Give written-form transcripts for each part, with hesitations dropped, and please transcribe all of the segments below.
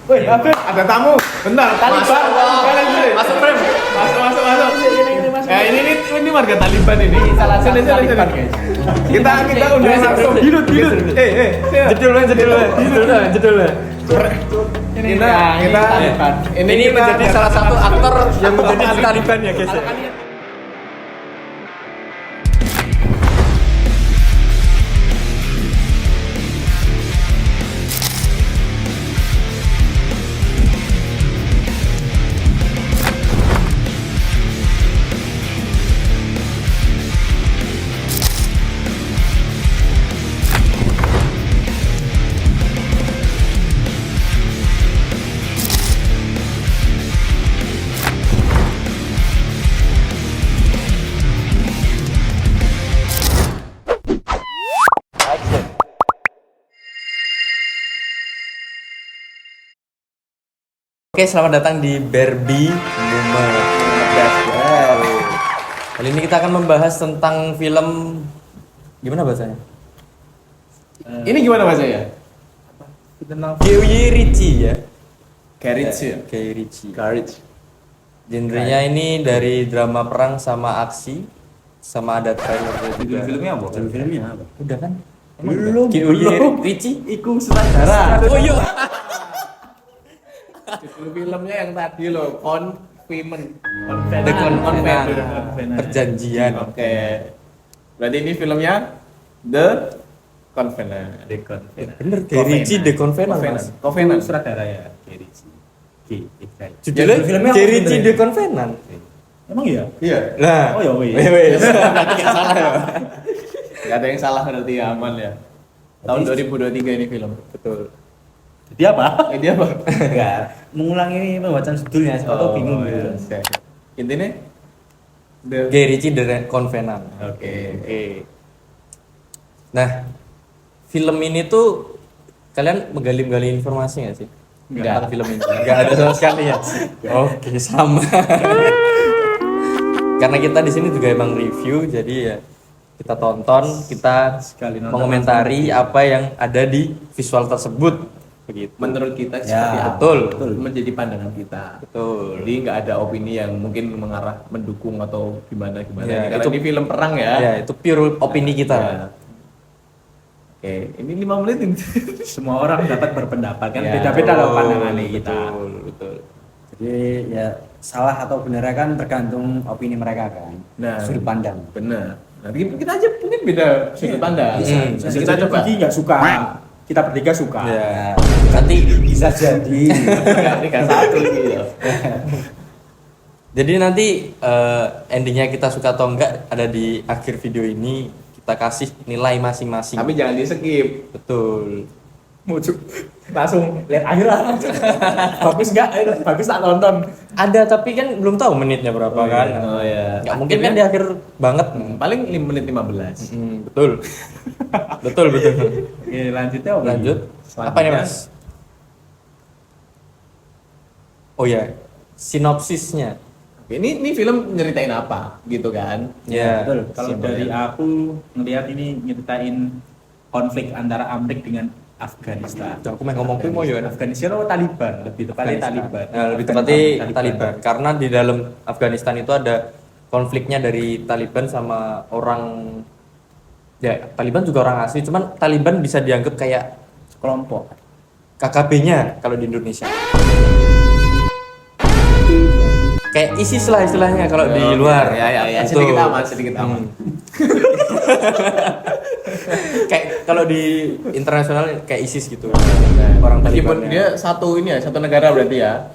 Woi, ada tamu. Bentar, Taliban. Masuk frame. Masuk. Ini masuk. Ini warga Taliban ini. Salah satu Sini. Taliban, guys. Kita undang langsung. Hidut. Jedul. Ini menjadi salah satu aktor yang menjadi Taliban ya guys. Oke, selamat datang di Barbie Boomer. Kali ini kita akan membahas tentang film gimana bahasanya? Ini gimana bahasanya? Guy Ritchie ya. Guy Ritchie. Courage. Genrenya ini dari drama perang sama aksi, sama ada trailer juga. Filmnya apa? Filmnya apa? Udah kan? Belum. Guy Ritchie. Iku sutradara. Oh iya. Judul filmnya yang tadi loh, Confinement. Perjanjian. Oke. Berarti ini filmnya The Covenant. Bener, Guy Ritchie The Covenant. Covenant. Sutradara ya, Guy Ritchie. Judulnya filmnya Guy apa Ritchie sebenarnya? The Covenant. Emang iya? Iya. Nah. Oh ya, wih. Berarti yang salah ya. Gak ada yang salah berarti ya, aman ya. Tahun 2023 ini film. Betul. Jadi apa? Ini apa? Enggak, mengulangi pembacaan judulnya, siapa tahu bingung gitu. Iya. Intinya Guy Ritchie The Covenant. Oke. Nah, film ini tuh kalian menggali informasi nggak sih? Nggak. Tentang film ini. Nggak ada sama sekali ya. Oke, sama. Karena kita di sini juga emang review, jadi ya kita tonton, kita Sekali nonton mengomentari apa yang ada di visual tersebut. Begitu. menurut kita Ya, seperti apa? betul. Menjadi pandangan kita. Betul. Jadi nggak ada opini yang mungkin mengarah mendukung atau gimana. Ya, Karena itu- ini film perang ya. Ya, itu pure opini kita. Ya. Oke, ini 5 menit ini. Semua orang dapat berpendapat kan, Ya, beda-beda loh Betul, pandangannya kita. Betul. Jadi ya salah atau benarnya kan tergantung opini mereka kan. Nah. Sudut pandang. Benar. Nanti kita aja mungkin beda sudut pandang. Bisa. Kita coba. Gigi nggak suka, kita bertiga suka. Ya. Nanti Bisa jadi. Tiga satu gitu. jadi nanti endingnya kita suka atau enggak ada di akhir video ini, kita kasih nilai masing-masing. Tapi jangan di skip. Betul. Langsung lihat akhir lah. Bagus nggak? Bagus tak nonton. Ada tapi kan belum tahu menitnya berapa kan. Oh ya. Nggak mungkin kan di akhir banget. Paling 5 menit 15. Betul. betul. Oke, lanjutnya apa? Lanjut. Apa nih Mas? Oh ya, sinopsisnya. Oke, ini film nyeritain apa gitu kan? Ya. Betul. Kalau Simpel dari ya. aku ngelihat ini nyeritain konflik antara Amerika dengan Afghanistan. Aku main ngomong tuh mau ya. Afghanistan atau Taliban? Lebih tepatnya Taliban. Nah, lebih tepatnya Taliban. Karena di dalam Afghanistan itu ada konfliknya dari Taliban sama orang, ya Taliban juga orang asli, cuman Taliban bisa dianggap kayak Kelompok. KKB-nya kalau di Indonesia. Kayak ISIS lah istilahnya kalau di luar. Ya. Betul. Sedikit aman. Kayak kalau di internasional kayak ISIS gitu. Nah, Orang meskipun Taliban. dia satu negara berarti ya.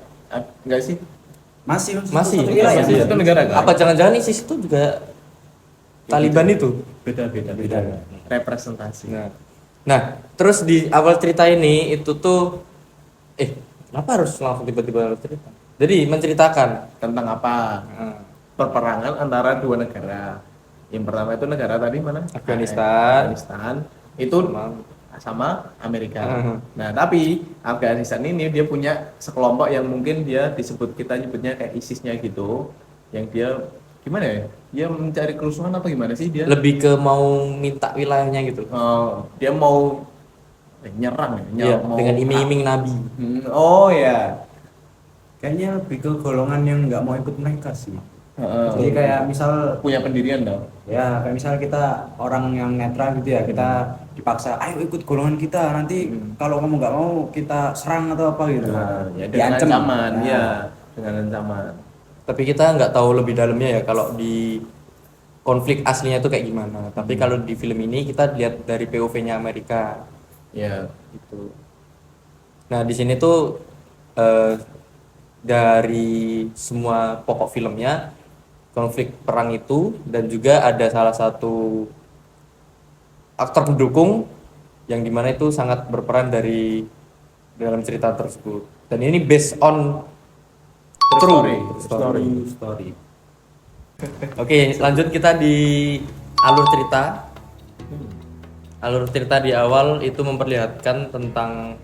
Enggak sih? Masih Masih Satu negara kan? Apa jangan-jangan ISIS itu juga Taliban itu? Beda. Representasi. Nah, terus di awal cerita ini itu tuh kenapa harus langsung tiba-tiba awal cerita? Jadi menceritakan Tentang apa? Perperangan antara dua negara. Yang pertama itu negara tadi mana? Afghanistan. Afghanistan. Itu sama Amerika. Nah, tapi Afghanistan ini dia punya sekelompok yang mungkin dia kita nyebutnya kayak ISIS-nya gitu, yang dia gimana ya? Dia mencari kerusuhan apa gimana sih dia? lebih ke mau minta wilayahnya gitu. Dia mau nyerang ya, Iya, mau- dengan iming-iming nabi. Oh ya. Kayaknya lebih ke golongan yang nggak mau ikut mereka sih. Heeh. Jadi kayak misal punya pendirian dong. ya kayak misal kita orang yang netral gitu ya, kita dipaksa ayo ikut golongan kita, nanti kalau kamu nggak mau kita serang atau apa gitu. Nah, ya dengan Diancem. ancaman, Nah, ya, dengan ancaman. Tapi kita nggak tahu lebih dalamnya ya kalau di konflik aslinya itu kayak gimana. Tapi kalau di film ini kita lihat dari POV-nya Amerika Ya, gitu. Nah, di sini tuh eh, dari semua pokok filmnya konflik perang itu, dan juga ada salah satu aktor pendukung yang dimana itu sangat berperan dari dalam cerita tersebut. Dan ini based on true story. Oke, lanjut kita di alur cerita. Alur cerita di awal itu memperlihatkan tentang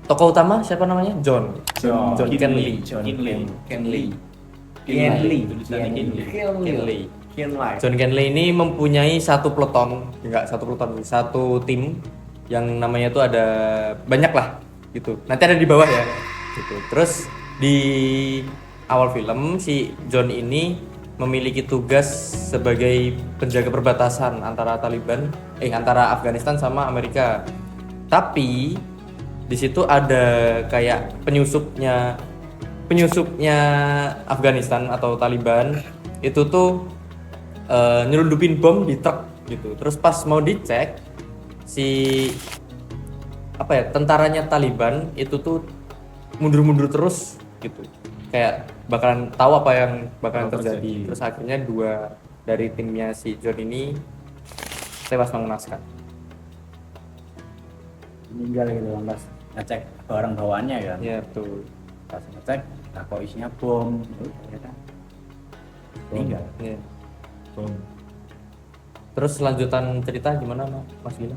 tokoh utama, siapa namanya? John Kenley. John Kenley. Tulisannya Kinley. Kenley. Kenley. John Kenley ini mempunyai satu peloton, enggak satu peloton, satu tim yang namanya itu ada banyak lah gitu. Nanti ada di bawah ya. Gitu. Terus di awal film si John ini memiliki tugas sebagai penjaga perbatasan antara antara Afghanistan sama Amerika. Tapi di situ ada kayak penyusupnya Afghanistan atau Taliban itu tuh nyelundupin bom di truk gitu. Terus pas mau dicek si tentaranya Taliban itu tuh mundur-mundur terus gitu. Kayak bakalan tahu apa yang bakalan terjadi. Terus akhirnya 2 dari timnya si John ini tewas mengenaskan. Meninggal gitu kan pas ngecek barang bawaannya kan. Iya, betul. Pas ngecek, nah kok isinya bom. Ternyata meninggal. Iya. Terus lanjutan cerita gimana Mas Gila?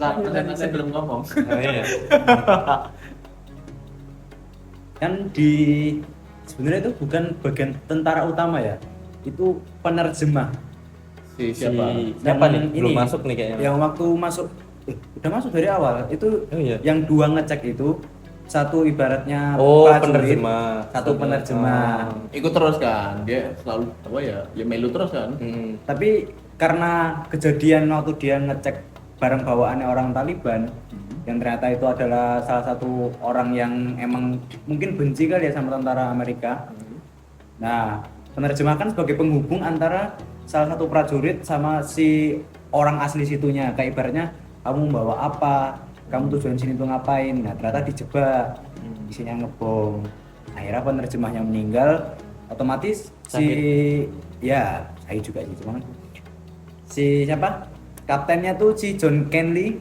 Saya belum ngomong. Iya. Kan sebenarnya itu bukan bagian tentara utama ya, itu penerjemah. Siapa? Siapa nih? Yang Belum ini, masuk nih kayaknya. Yang waktu masuk udah masuk dari awal itu. Oh, iya. Yang 2 ngecek itu, satu ibaratnya Oh, prajurit, penerjemah. satu penerjemah. Ikut terus kan, dia selalu apa ya melu terus kan. Tapi karena kejadian waktu dia ngecek barang bawaannya orang Taliban, yang ternyata itu adalah salah satu orang yang emang mungkin benci kali ya sama tentara Amerika. Nah, penerjemah kan sebagai penghubung antara salah satu prajurit sama si orang asli situnya. Kayak ibaratnya kamu bawa apa, kamu tujuan sini tuh ngapain. Nah, ternyata dijebak, isinya ngebom. Akhirnya penerjemahnya meninggal, otomatis ya saya juga sih, cuman si siapa? Kaptennya tuh si John Kenley.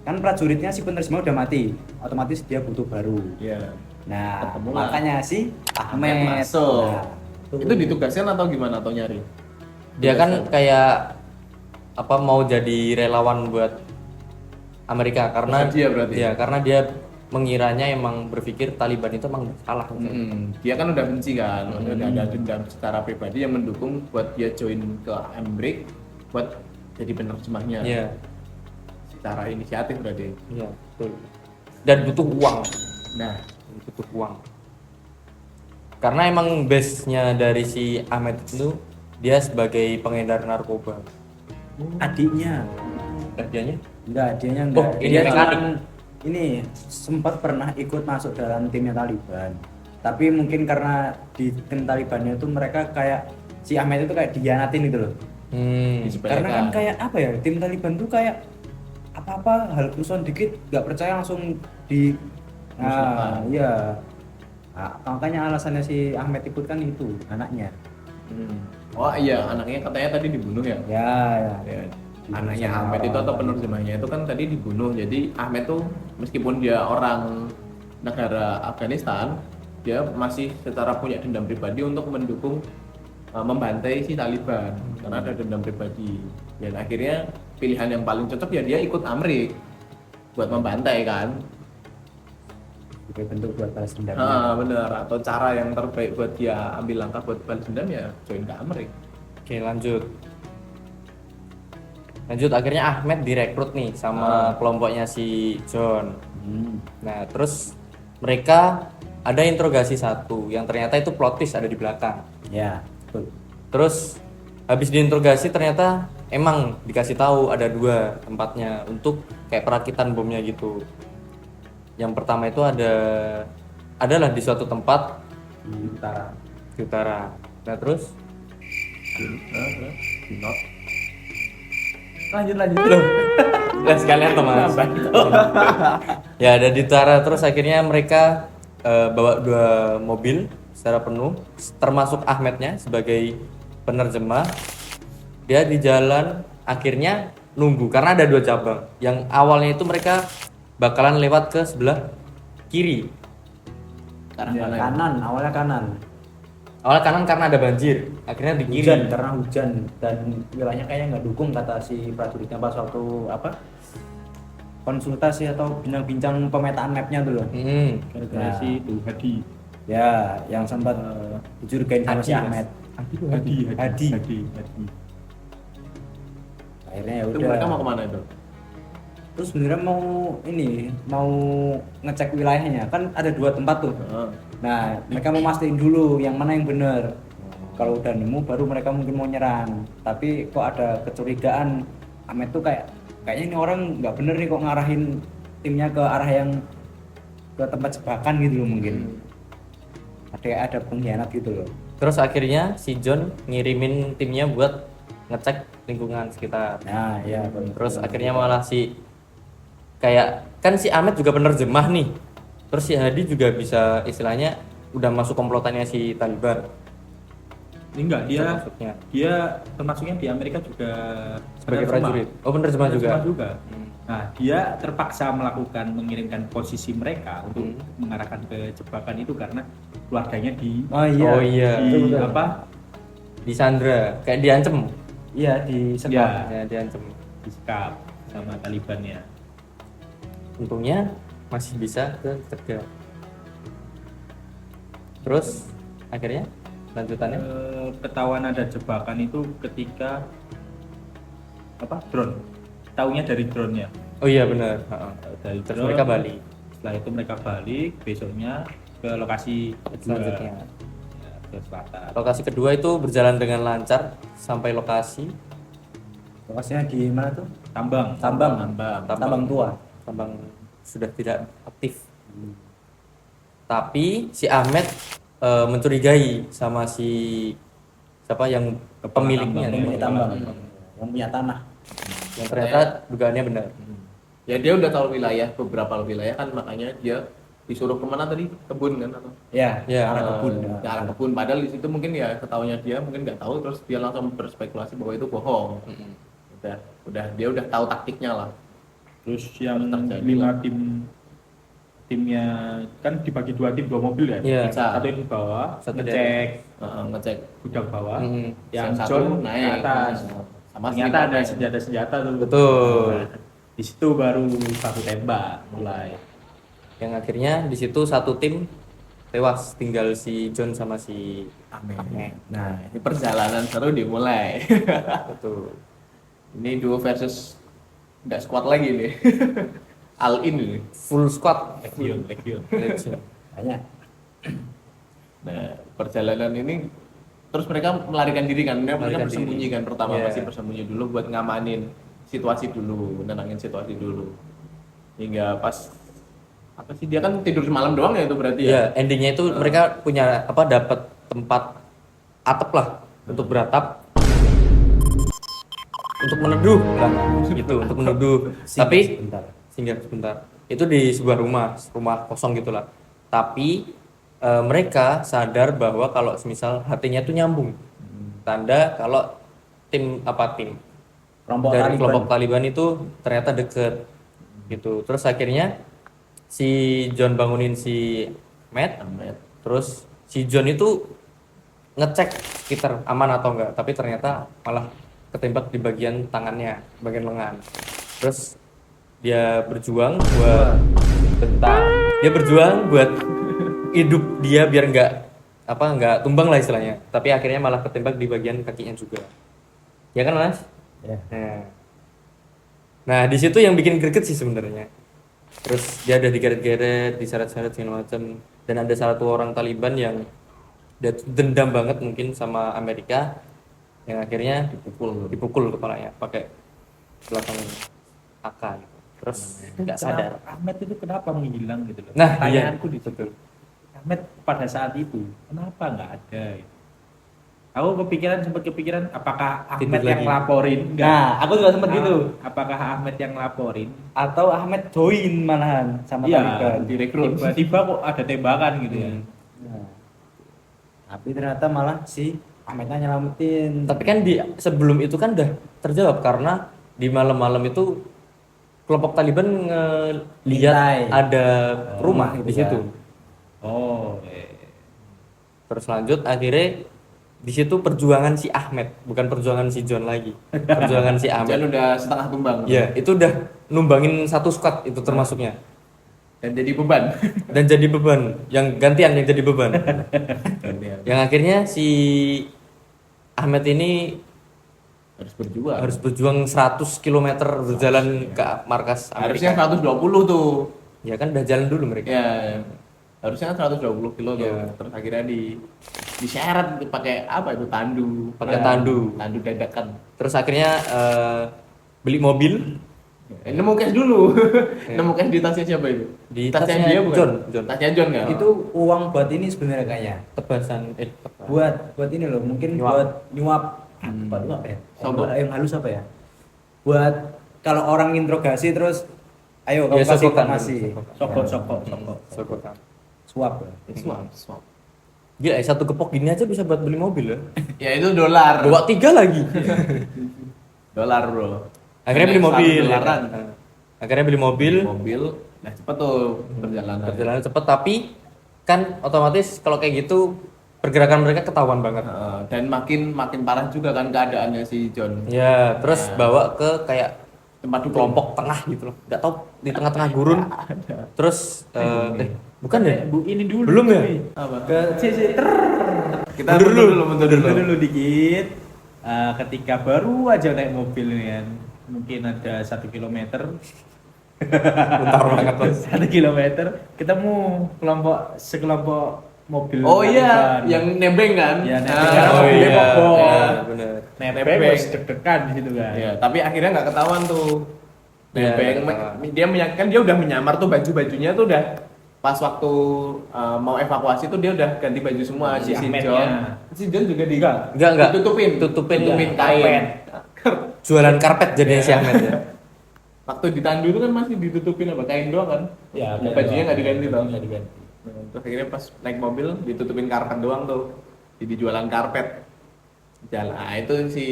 Kan prajuritnya si penerjemah udah mati, otomatis dia butuh baru. Iya. Nah, Ketemu makanya si Ahmed masuk. Nah, Itu ditugaskan atau gimana atau nyari? Dia kan kayak mau jadi relawan buat Amerika karena Dia berarti? ya karena dia mengiranya emang berpikir Taliban itu emang salah. Dia kan udah benci kan, udah ada dendam secara pribadi yang mendukung buat dia join ke Amrik buat jadi penerjemahnya. Iya. Secara inisiatif berarti. Iya, betul. Dan butuh uang. Nah, Butuh uang. Karena emang base-nya dari si Ahmed itu dia sebagai pengedar narkoba. adiknya. Kerjanya? Enggak, dianya Oh, enggak. ini Dia mekanik. cuman ini sempat pernah ikut masuk dalam timnya Taliban. Tapi mungkin karena di tim Talibannya itu mereka kayak si Ahmed itu kayak dihianatin gitu loh. Karena kan kayak apa ya, tim Taliban tuh kayak apa-apa hal kerusuhan dikit nggak percaya langsung di iya. Nah, makanya alasannya si Ahmed ikut kan itu anaknya. Oh iya, anaknya katanya tadi dibunuh ya? Ya. Ya. Anaknya Ahmed itu atau penerjemahnya itu kan tadi dibunuh. Jadi Ahmed tuh meskipun dia orang negara Afghanistan, dia masih secara punya dendam pribadi untuk mendukung membantai si Taliban karena ada dendam pribadi. Dan akhirnya pilihan yang paling cocok ya dia ikut Amrik buat membantai kan. Sebagai bentuk buat balas dendam. Bener. Atau cara yang terbaik buat dia ambil langkah buat balas dendam ya join ke Amrik. Oke, lanjut. Lanjut akhirnya Ahmed direkrut nih sama kelompoknya si John. Nah terus mereka ada interogasi satu yang ternyata itu plot twist ada di belakang. Ya, betul. Terus habis diinterogasi ternyata emang dikasih tahu ada 2 tempatnya untuk kayak perakitan bomnya gitu. Yang pertama itu adalah di suatu tempat Di utara. di utara. Nah terus Lanjut. loh, udah sekalian Thomas. Ya ada di utara terus akhirnya mereka bawa 2 mobil secara penuh, termasuk Ahmednya sebagai penerjemah. Dia di jalan akhirnya nunggu karena ada 2 cabang. Yang awalnya itu mereka bakalan lewat ke sebelah kiri. Karena Kanan, awalnya kanan. Awalnya kanan karena ada banjir, akhirnya di kiri. Hujan, karena hujan dan wilayahnya kayaknya nggak dukung kata si prajuritnya pas waktu konsultasi atau bincang-bincang pemetaan mapnya tuh loh. Gara-gara Nah. si itu Hadi. Ya, yang sempat dicurigain sama si Hadi, Mas. Ahmed. Hadi. Akhirnya ya itu udah. mereka mau kemana itu? Terus sebenarnya mau ngecek wilayahnya kan ada 2 tempat tuh. Nah, mereka mau mastiin dulu yang mana yang benar. Kalau udah nemu baru mereka mungkin mau nyerang. Tapi kok ada kecurigaan Ahmed tuh kayaknya ini orang nggak bener nih kok ngarahin timnya ke arah yang ke tempat jebakan gitu loh mungkin. Ada pengkhianat gitu loh. Terus akhirnya si John ngirimin timnya buat ngecek lingkungan sekitar. Nah, ya. Terus akhirnya malah kayak kan si Ahmed juga penerjemah nih. Terus si Hadi juga bisa istilahnya udah masuk komplotannya si Taliban. Ini enggak, Termasuknya. dia termasuknya di Amerika juga Sebagai penerjemah. prajurit. Oh penerjemah juga. juga. Nah, dia terpaksa mengirimkan posisi mereka untuk mengarahkan ke jebakan itu karena keluarganya di Oh iya. Oh iya. di betul. apa? Di Sandra kayak diancem. Iya di Ya, sebelah. Ya diancem. disekap sama Talibannya. Untungnya masih bisa cegah. Terus akhirnya lanjutannya Ketahuan ada jebakan itu ketika drone. Taunya dari drone-nya. oh iya benar. Dari Terus drone. mereka balik Setelah itu mereka balik besoknya ke lokasi kedua. selanjutnya. Ya, ke selatan. Lokasi kedua itu berjalan dengan lancar sampai lokasi Lokasinya di mana tuh? Tambang. Tambang tua. tambang sudah tidak aktif. Tapi si Ahmed mencurigai sama si siapa yang pemiliknya, tambang. Pemilik tambang. Yang punya tanah. yang ternyata dugaannya benar. Ya dia udah tahu beberapa wilayah kan, makanya dia disuruh kemana tadi, kebun kan atau Ya, Ya, arah kebun. ke arah kebun, padahal di situ mungkin ya ketahuinya dia mungkin nggak tahu, terus dia langsung berspekulasi bahwa itu bohong. Udah dia udah tahu taktiknya lah. Terus yang Terjadi 5 lah. timnya kan dibagi 2 tim 2 mobil kan? Iya. Satu di bawah Satu di ngecek Ngecek gudang bawah. Mm. Yang Yang satu John naik ke atas. sama Ternyata ada naik. senjata-senjata tuh. Betul. Nah, di situ baru satu tembak mulai. Yang akhirnya di situ satu tim tewas, tinggal si John sama si Ahmed. Nah, ini perjalanan seru dimulai. Betul. Ini duo versus nggak squad lagi nih. All in ini. Full squad. Legion. Legend. Banyak. Nah, perjalanan ini terus mereka melarikan diri kan. Mereka Melarikan bersembunyi diri. kan, pertama Iya. pasti bersembunyi dulu buat ngamanin situasi dulu, nenangin situasi dulu. Hingga pas apa sih, dia kan tidur semalam doang ya itu berarti Iya, ya. endingnya itu mereka punya dapat tempat atap lah untuk beratap untuk meneduh lah gitu, untuk meneduh. Tapi singgah sebentar. Itu di sebuah rumah kosong gitulah. Tapi mereka sadar bahwa kalau semisal hatinya itu nyambung. Tanda kalau tim Kelompok dari Taliban. kelompok Taliban itu ternyata deket gitu. Terus akhirnya si John bangunin si Matt, Ahmed. terus si John itu ngecek sekitar aman atau enggak, tapi ternyata malah ketembak di bagian tangannya, bagian lengan. Terus dia berjuang buat hidup dia biar nggak tumbang lah istilahnya. Tapi akhirnya malah ketembak di bagian kakinya juga. Ya kan Mas? Ya. Nah, Nah, di situ yang bikin greget sih sebenarnya. Terus dia ada digeret-geret, diseret-seret segala macam. Dan ada satu orang Taliban yang dia tuh dendam banget mungkin sama Amerika, yang akhirnya dipukul kepalanya pakai belakang AK gitu. Terus nggak sadar. Kenapa Ahmed itu kenapa menghilang gitu loh. Nah, Pertanyaanku iya, di situ. betul. Ahmed pada saat itu kenapa nggak ada gitu. Aku sempat kepikiran apakah Ahmed Tidur yang lagi. laporin enggak? Nah, aku juga sempat gitu. Apakah Ahmed yang laporin? Atau Ahmed join malahan sama Iya, Taliban. direkrut. Tiba-tiba kok ada tembakan gitu ya. Nah, tapi ternyata malah si Ahmednya nyelamatin. Tapi kan di sebelum itu kan udah terjawab karena di malam-malam itu kelompok Taliban ngelihat Ngintai. ada rumah gitu di situ. kan. Oh, Terus lanjut akhirnya di situ perjuangan si Ahmed, bukan perjuangan si John lagi. Perjuangan si Jan Ahmed. udah setengah tumbang. Ya, itu udah numbangin satu squad itu termasuknya. Dan jadi beban. Dan jadi beban, yang gantian yang jadi beban. Yang akhirnya si Ahmed ini Harus berjuang. harus berjuang 100 km berjalan ke markas Harusnya Amerika. 120 tuh. Ya kan udah jalan dulu mereka. Ya, harusnya kan 120 kilo tuh. Iya. Terus akhirnya diseret pakai apa itu tandu. Pakai Nah, tandu. Tandu dadakan. Terus akhirnya beli mobil Nemu cash dulu. Nemu cash di tasnya siapa itu? Di tasnya tasnya dia bukan? John. Tasnya John kan? Itu uang buat ini sebenarnya kayaknya. tebasan tebasan. Buat ini loh, mungkin Nyuap. buat nyuap. Buat nyuap ya? Sogok. Yang halus apa ya? Buat kalau orang interogasi terus ayo kamu Ya, kasih sogokan. informasi. sokok. Sogokan. Suap. Swap. Gila, satu gepok gini aja bisa buat beli mobil ya. Ya itu dolar. Bawa 3 lagi. Dolar, Bro. Akhirnya beli mobil. $1. Akhirnya beli mobil. Mobil. Nah, cepet tuh perjalanan. Perjalanan cepet tapi kan otomatis kalau kayak gitu pergerakan mereka ketahuan banget. Dan makin parah juga kan keadaannya si John. Ya, terus bawa ke kayak Tempat dukung. kelompok tengah gitu loh. Nggak tahu di tengah-tengah gurun. Terus bukan ya? Bu ini dulu. Belum ya? cuy. Apa? Ke Kita Mundur dulu dikit. Ketika baru aja naik mobil ini kan, mungkin ada 1 kilometer. Bentar banget loh. 1 kilometer ketemu sekelompok mobil. Oh iya, Taliban. yang nebeng kan? Ya, nebeng. Ah, Karena Oh mobilnya iya, mogok. iya, bener. nebeng wes deg-degan di situ kan. Iya, tapi akhirnya nggak ketahuan tuh. Iya, Nebeng, nggak ketahuan. dia kan dia udah menyamar tuh baju-bajunya tuh udah pas waktu mau evakuasi tuh dia udah ganti baju semua Si si Ahmednya. John. Si John juga Enggak. tutupin Iya, kain. Jualan karpet jadinya si Ahmed ya. Waktu ditandu itu kan masih ditutupin apa kain doang kan? Ya, Nah, bajunya nggak diganti tau. Nggak diganti. Nah, terus akhirnya pas naik mobil ditutupin karpet doang tuh. Jadi jualan karpet. Jalan, itu si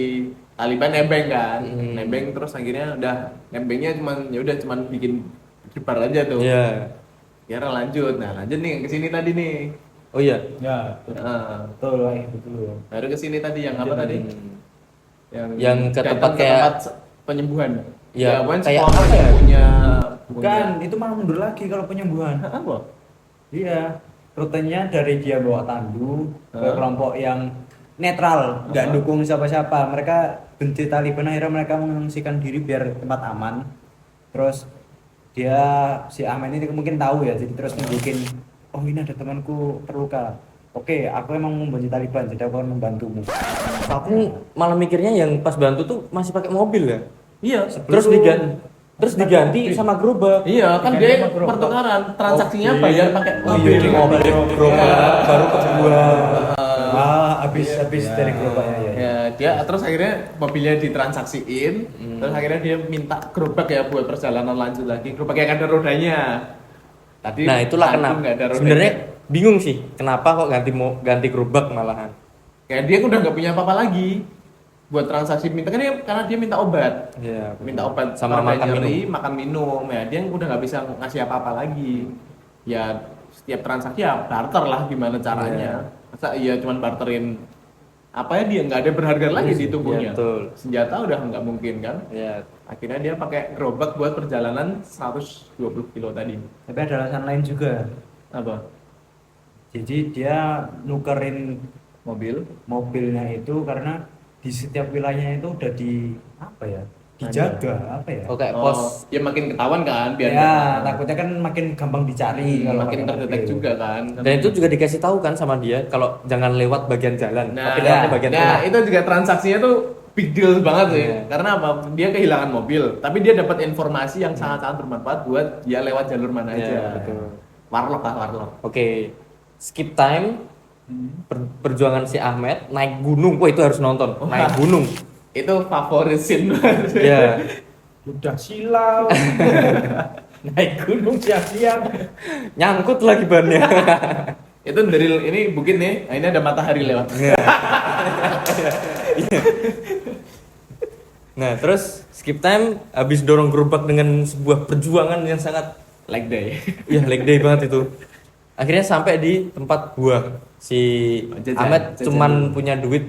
Taliban nebeng kan, nebeng terus akhirnya udah nebengnya cuman bikin jebar aja tuh. Iya. Akhirnya lanjut, lanjut nih ke sini tadi nih. Oh iya. Ya, Nah, Betul, betul. baru ke sini tadi yang apa tadi? Yang ke tempat kayak penyembuhan. Ya, pokoknya kayak sekolah apa ya? yang punya Bukan, itu malah mundur lagi kalau penyembuhan. apa? Iya, rutenya dari dia bawa tandu ke Hah? kelompok yang netral, nggak dukung siapa-siapa. Mereka benci Taliban, akhirnya mereka mengungsikan diri biar tempat aman. Terus si Ahmed ini mungkin tahu ya, jadi terus nunjukin, oh ini ada temanku terluka. Oke, aku emang membenci Taliban, jadi aku akan membantumu. Aku malah mikirnya yang pas bantu tuh masih pakai mobil ya. Iya, Terus diganti sama gerobak. Iya, kan Diganti dia sama gerobak. pertukaran transaksinya Oke. bayar pakai Oh iya, di mobil gerobak baru kebuang. Habis dari gerobaknya ya. Ya, dia terus akhirnya mobilnya ditransaksiin, terus akhirnya dia minta gerobak ya buat perjalanan lanjut lagi. Gerobak yang ada rodanya. Tadi Nah, itulah tandu kenapa. nggak ada rodanya. Sebenarnya bingung sih, kenapa kok ganti gerobak malahan. Kayak dia udah nggak punya apa-apa lagi buat transaksi minta kan dia karena dia minta obat. Iya. Minta obat sama pada makan nyeri, minum. makan minum ya dia udah nggak bisa ngasih apa-apa lagi. Ya setiap transaksi ya barter lah gimana caranya. Masa iya cuman barterin apa ya dia nggak ada berharga lagi di tubuhnya. Iya, betul. Senjata udah nggak mungkin kan. Ya, Akhirnya dia pakai gerobak buat perjalanan 120 kilo tadi. Tapi ada alasan lain juga. Apa? Jadi dia nukerin Mobil. mobilnya itu karena di setiap wilayahnya itu udah dijaga apa ya? Oh kayak Oh, pos. ya makin ketahuan kan biar Ya, nggak- takutnya kan makin gampang dicari kalau makin pakai terdetek mobil. juga kan. Dan itu juga dikasih tahu kan sama dia kalau jangan lewat bagian jalan, Nah, tapi lewatnya bagian nah tengah. itu juga transaksinya tuh big deal banget sih. Iya. Karena apa? Dia kehilangan mobil, tapi dia dapat informasi yang sangat-sangat bermanfaat buat dia lewat jalur mana Iya, aja. betul. Warlock lah, warlock. Oke, skip time. Perjuangan si Ahmed naik gunung. Wah, itu harus nonton. Naik gunung. Itu favorit scene banget. Ya. Udah silau. Naik gunung siang-siang. Nyangkut lagi bannya. Itu dari ini bukit nih, nah ini ada matahari lewat. Nah, terus skip time habis dorong gerobak dengan sebuah perjuangan yang sangat Like day. ya leg day banget itu. Akhirnya sampai di tempat buah. Si Jajan, Ahmed jajan cuman dulu. punya duit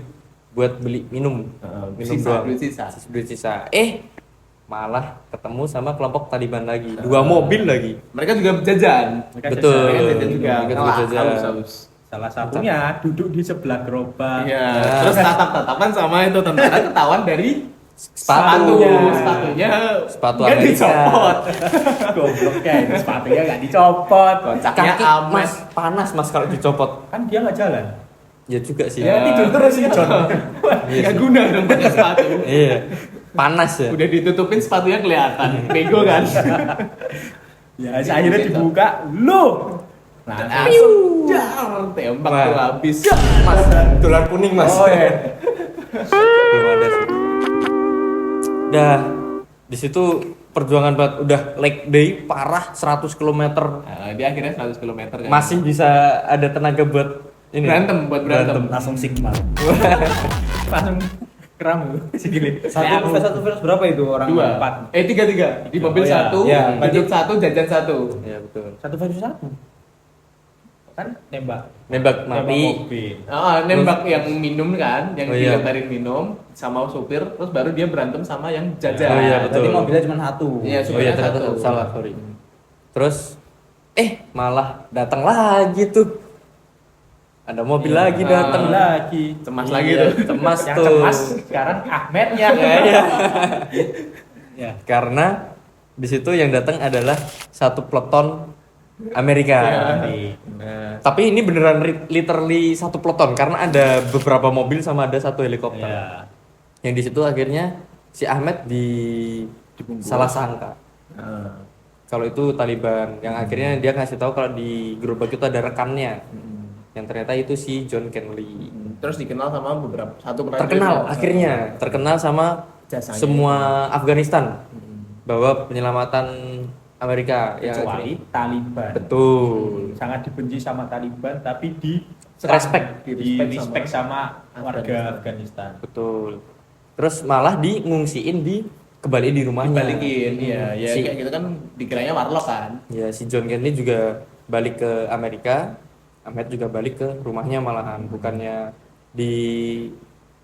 buat beli minum. Minum Sisa, doang. duit sisa. Duit sisa. Malah ketemu sama kelompok Taliban lagi. 2 mobil lagi. Mereka juga jajan. Betul. Mereka jajan juga. Mereka juga Ngelak, jajan. haus. Salah satunya duduk di sebelah gerobak. Iya. Nah. Terus tatap-tatapan sama itu tentara ketahuan dari Sepatu. Sepatu Sepatu nggak Amerika. dicopot. Gobloknya itu sepatunya nggak dicopot. Kocaknya Kaki Ahmed. mas panas mas kalau dicopot. Kan dia nggak jalan. Ya juga sih. Ya tidur terus si John. Nggak guna dong pakai sepatu. Iya. Panas ya. Udah ditutupin sepatunya kelihatan. Bego kan. Ya akhirnya dibuka. Lu. Langsung jar, tembak Wah. tuh habis. Mas, dolar kuning mas. Oh ya. Belum ada sih. Dah di situ perjuangan banget, udah leg day parah 100 km. Nah, dia akhirnya 100 km kan. Masih bisa ada tenaga buat ini. buat berantem. Langsung Sigma. Langsung kram segini. Satu versus berapa itu orang? Dua. Empat. Tiga. Di mobil Oh, iya. satu, Iya, duduk satu, jajan satu. Ya betul. Satu versus satu. Kan nembak. Nembak mati. mobil. Nembak yang minum kan, yang Oh, iya. dilemparin minum sama supir, terus baru dia berantem sama yang jajan. Oh, iya, Berarti betul. mobilnya cuma satu. Iya, Oh iya ternyata satu. salah, sorry. Terus malah datang lagi tuh. Ada mobil lagi datang lagi. Cemas Iya, lagi tuh. Cemas Yang tuh. cemas sekarang Ahmednya. Iya. Ya. Karena di situ yang datang adalah satu peleton Amerika. Iya. Nah, tapi ini beneran literally satu peleton karena ada beberapa mobil sama ada satu helikopter. Ya. Yang di situ akhirnya si Ahmed Dibungkus. salah sangka Nah, kalau itu Taliban. Yang akhirnya dia ngasih tahu kalau di gerobak itu ada rekannya. Yang ternyata itu si John Kenley. Terus dikenal sama beberapa satu prajurit Terkenal yang- akhirnya, terkenal sama Jasanya. semua Afghanistan bahwa penyelamatan Amerika yang Kecuali akhirnya- Taliban. betul. Sangat dibenci sama Taliban tapi di Respect. di respect sama warga Afghanistan. Betul. Terus malah ngungsiin kembali di rumahnya. Dibalikin, iya. Ya Si- kayak gitu kan dikiranya warlock kan. Ya si John Kennedy juga balik ke Amerika, Ahmed juga balik ke rumahnya malahan, bukannya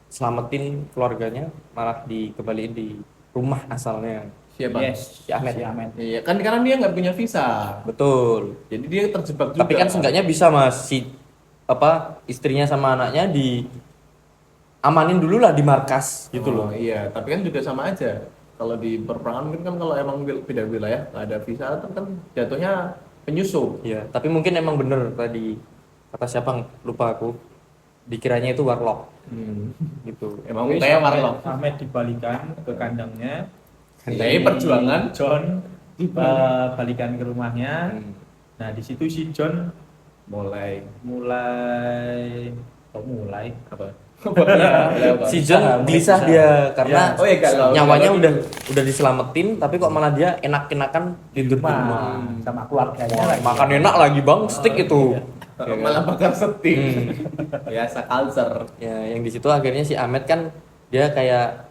diselamatin keluarganya, malah dikembaliin di rumah asalnya. Siapa? Yes, Si Ahmed. si Ahmed. Iya, kan karena dia nggak punya visa. Betul. Jadi dia terjebak juga. Tapi kan seenggaknya bisa mas istrinya sama anaknya amanin dulu lah di markas gitu loh. Iya, tapi kan juga sama aja. Kalau di perperangan kan kalau emang beda wilayah nggak ada visa kan jatuhnya penyusup. Iya, tapi mungkin emang bener tadi kata siapa lupa aku, dikiranya itu warlock gitu. Emang Wis, kayak warlock. Ahmed dibalikan ke kandangnya. Jadi perjuangan John balikan ke rumahnya. Nah, di situ si John mulai apa? Si John gelisah dia karena Ya. Oh iya, kalau nyawanya udah udah diselamatin, tapi kok malah dia enak-enakan tidur di rumah. sama keluarganya lagi. Makan enak lagi bang, steak itu. malah bakar setik. Biasa culture. Ya, yang di situ akhirnya si Ahmed kan dia kayak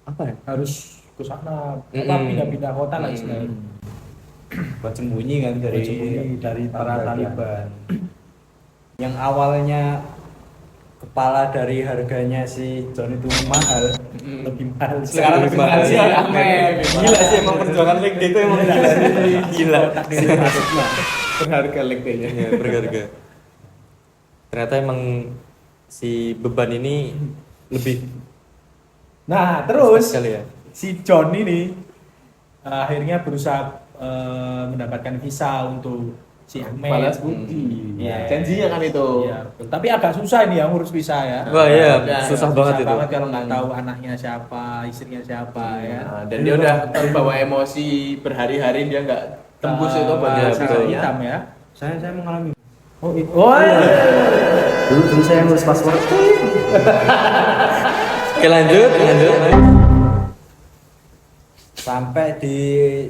apa ya? Harus ke sana, Mm-mm. pindah-pindah kota lah istilahnya. Buat sembunyi kan Dari para Taliban. Yang awalnya kepala dari harganya si John itu mahal, lebih mahal. Sekarang lebih mahal si Ahmed. Gila sih emang perjuangan leg day itu emang gila. Berharga leg day-nya. Ya, berharga. Ternyata emang si beban ini lebih Nah, terus sekali ya. si John ini akhirnya berusaha mendapatkan visa untuk si Ahmed. Balas budi. Iya. Janjinya kan itu. Iya, betul. Tapi agak susah ini ya ngurus visa ya. Wah iya, Ya, susah banget itu. Kalau nggak tahu anaknya siapa, istrinya siapa ya. Nah, dan dia udah terbawa emosi berhari-hari dia nggak tembus itu Iya, Visa betul. hitam ya. Saya mengalami. Oh, oh iya. Dulu saya ngurus password. Oke lanjut. Sampai di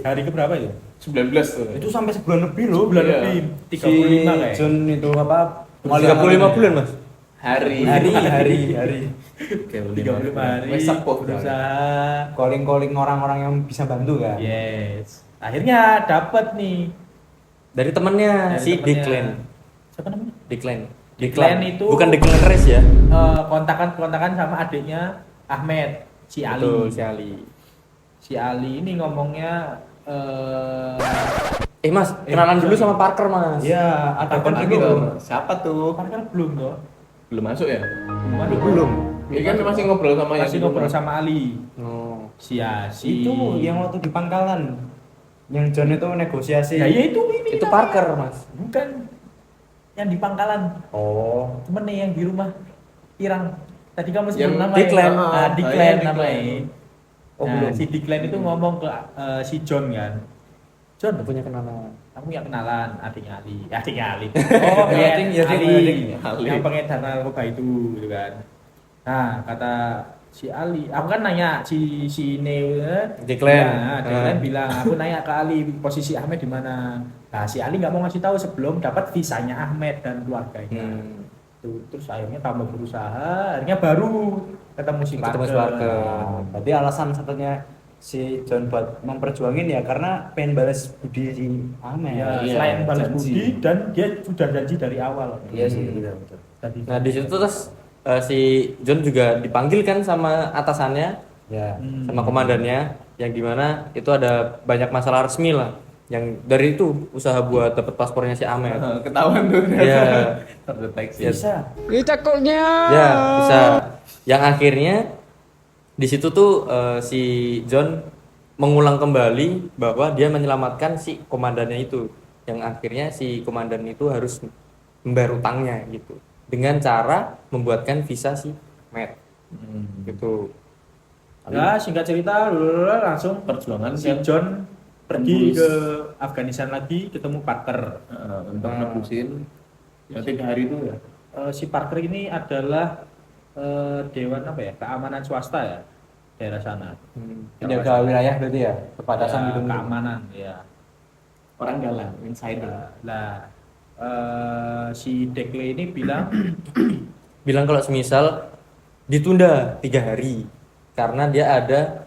Hari ke berapa itu? 19 tuh. itu sampai sebulan lebih loh. Bulan Iya. lebih Si 35 kayak. John itu apa? 35 bulan mas. Hari. hari. 35 hari. Wes sepuh berusaha. Calling orang-orang yang bisa bantu kan. Yes. Akhirnya dapat nih. Dari temennya Dari si temennya. Declan. Siapa namanya? Declan itu- bukan Declan Rice ya. Kontakan sama adiknya Ahmed, si Ali. Betul, si Ali. Si Ali ini ngomongnya Mas, kenalan dulu sama Parker mas. Iya, ada Parker konflik belum. itu. Siapa tuh? kan belum toh. Belum masuk ya? Belum. Dia kan masih ngobrol sama yang Masih di ngobrol rumah. sama Ali. Oh. Si Itu yang waktu di pangkalan. Yang John itu negosiasi. Ya, ya itu ini. Itu Parker mas. Bukan yang di pangkalan. Oh. Temennya yang di rumah Irang. Tadi kamu sebut Yang namanya. Declan. Declan iya, namanya. Oh, Nah, belum. si Declan itu ngomong ke si John kan. John, Punya kenalan. kamu yang kenalan adiknya Ali. Adiknya Ali. Oh, Pengen adiknya, ya, Ali. Ali. Yang pengedar narkoba itu gitu kan. Nah, kata si Ali, aku kan nanya si Neo Declan. Ya, Declan bilang, aku nanya ke Ali posisi Ahmed di mana. Nah, si Ali nggak mau ngasih tahu sebelum dapat visanya Ahmed dan keluarganya. Terus akhirnya tambah berusaha, akhirnya baru ketemu si Ketemu si Parker. Parker. Nah, berarti alasan satunya si John buat memperjuangin ya karena pengen balas budi si Ahmed. Ya, Iya, selain balas janji. budi dan dia sudah janji dari awal. Iya sih, betul. Tadi. Nah di situ terus si John juga dipanggil kan sama atasannya, Ya. sama komandannya, yang dimana itu ada banyak masalah resmi lah. Yang dari itu usaha buat dapat paspornya si Ahmed. Ketahuan tuh. Iya. Terdeteksi. Ya, Bisa. ya bisa. Yang akhirnya di situ tuh si John mengulang kembali bahwa dia menyelamatkan si komandannya itu. Yang akhirnya si komandan itu harus membayar utangnya gitu. Dengan cara membuatkan visa si Matt gitu. Ya, singkat cerita langsung Perjuangan si yang John pergi tembus. ke Afghanistan lagi ketemu Parker. Untuk nebusin yang 3 hari itu ya. Si Parker ini adalah dewan apa ya? Keamanan swasta ya daerah sana. Penjaga wilayah berarti ya, perbatasan Ya, gitu. keamanan ya. Orang dalam, insider. Nah, si Dekle ini bilang Bilang kalau semisal ditunda 3 hari karena dia ada